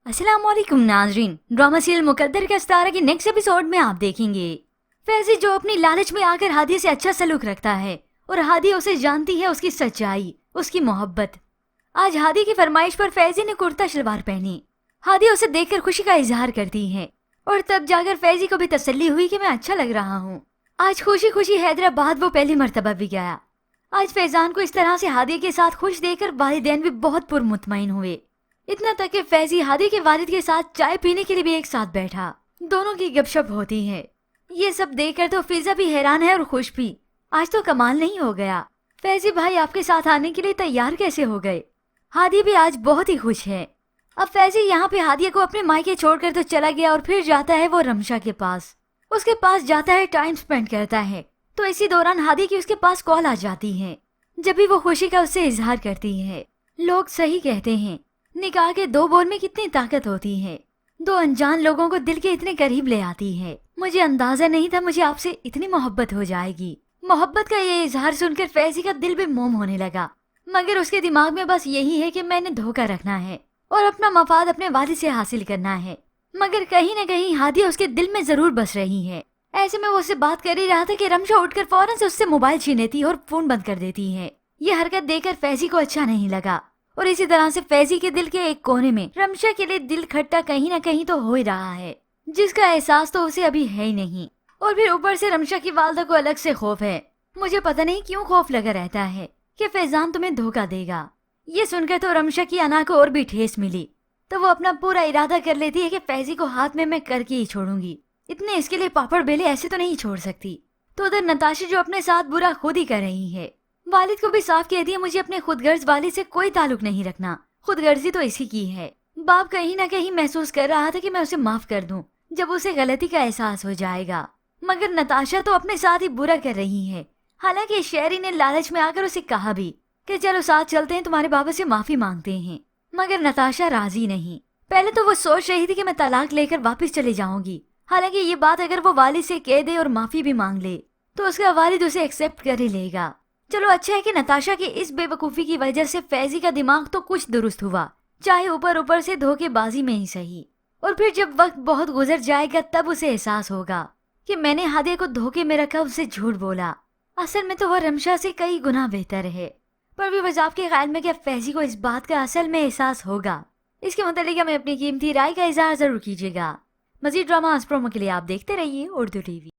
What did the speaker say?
अस्सलाम वालेकुम नाजरीन। ड्रामा सीरियल मुकद्दर का सितारा की नेक्स्ट एपिसोड में आप देखेंगे फैजी जो अपनी लालच में आकर हादी से अच्छा सलूक रखता है और हादी उसे जानती है उसकी सच्चाई, उसकी मोहब्बत। आज हादी की फरमाइश पर फैजी ने कुर्ता शलवार पहनी। हादी उसे देखकर खुशी का इजहार करती है और तब जाकर फैजी को भी तसल्ली हुई कि मैं अच्छा लग रहा हूँ। आज खुशी खुशी हैदराबाद वो पहली मर्तबा भी गया। आज फैजान को इस तरह से हादी के साथ खुश देखकर वालिदैन भी बहुत पुरमुतमईन हुए। इतना तक कि फैजी हादी के वालिद के साथ चाय पीने के लिए भी एक साथ बैठा। दोनों की गपशप होती है। ये सब देखकर तो फिजा भी हैरान है और खुश भी। आज तो कमाल नहीं हो गया। फैजी भाई आपके साथ आने के लिए तैयार कैसे हो गए? हादी भी आज बहुत ही खुश है। अब फैजी यहाँ पे हादिया को अपने मायके छोड़कर तो चला गया और फिर जाता है वो रमशा के पास। उसके पास जाता है, टाइम स्पेंड करता है। तो इसी दौरान हादी की उसके पास कॉल आ जाती है। जब भी वो खुशी का उससे इजहार करती है। लोग सही कहते हैं, निकाह के दो बोल में कितनी ताकत होती है। दो अनजान लोगों को दिल के इतने करीब ले आती है। मुझे अंदाजा नहीं था मुझे आपसे इतनी मोहब्बत हो जाएगी। मोहब्बत का ये इजहार सुनकर फैजी का दिल भी मोम होने लगा। मगर उसके दिमाग में बस यही है कि मैंने धोखा रखना है और अपना मफाद अपने वालिद से हासिल करना है। मगर कहीं न कहीं हादिया उसके दिल में जरूर बस रही है। ऐसे में वो उससे बात कर ही रहा था कि रमशा उठकर फौरन से उससे मोबाइल छीन लेती है और फोन बंद कर देती है। ये हरकत देखकर फैजी को अच्छा नहीं लगा और इसी तरह से फैजी के दिल के एक कोने में रमशा के लिए दिल खट्टा कहीं न कहीं तो हो ही रहा है, जिसका एहसास तो उसे अभी है ही नहीं। और फिर ऊपर से रमशा की वालदा को अलग से खौफ है। मुझे पता नहीं क्यों खौफ लगा रहता है कि फैजान तुम्हें धोखा देगा। ये सुनकर तो रमशा की अना को और भी ठेस मिली। तो वो अपना पूरा इरादा कर लेती है कि फैजी को हाथ में मैं करके ही छोड़ूंगी। इतने इसके लिए पापड़ बेले ऐसे तो नहीं छोड़ सकती। तो उधर नताशा जो अपने साथ बुरा खुद ही कर रही है। वालिद को भी साफ कह दिया मुझे अपने खुदगर्ज वालिद से कोई ताल्लुक नहीं रखना। खुदगर्जी तो इसी की है। बाप कहीं ना कहीं महसूस कर रहा था कि मैं उसे माफ कर दूं जब उसे गलती का एहसास हो जाएगा। मगर नताशा तो अपने साथ ही बुरा कर रही है। हालांकि शेरी ने लालच में आकर उसे कहा भी कि चलो साथ चलते हैं, तुम्हारे बाबा से माफी मांगते हैं। मगर नताशा राजी नहीं। पहले तो वो सोच रही थी कि मैं तलाक लेकर वापस चले जाऊंगी। हालांकि ये बात अगर वो वालिद से कह दे और माफी भी मांग ले तो उसका वालिद उसे एक्सेप्ट कर ही लेगा। चलो अच्छा है कि नताशा की इस बेवकूफी की वजह से फैजी का दिमाग तो कुछ दुरुस्त हुआ, चाहे ऊपर ऊपर से धोखेबाजी में ही सही। और फिर जब वक्त बहुत गुजर जाएगा तब उसे एहसास होगा कि मैंने हादिया को धोखे में रखा, उससे झूठ बोला। असल में तो वह रमशा से कई गुना बेहतर है। पर भी बस आपके ख्याल में क्या फैजी को इस बात का असल में एहसास होगा? इसके मुतालिक हमें अपनी कीमती राय का इजहार जरूर कीजिएगा। मजीद ड्रामा प्रोमो के लिए आप देखते रहिए उर्दू टीवी।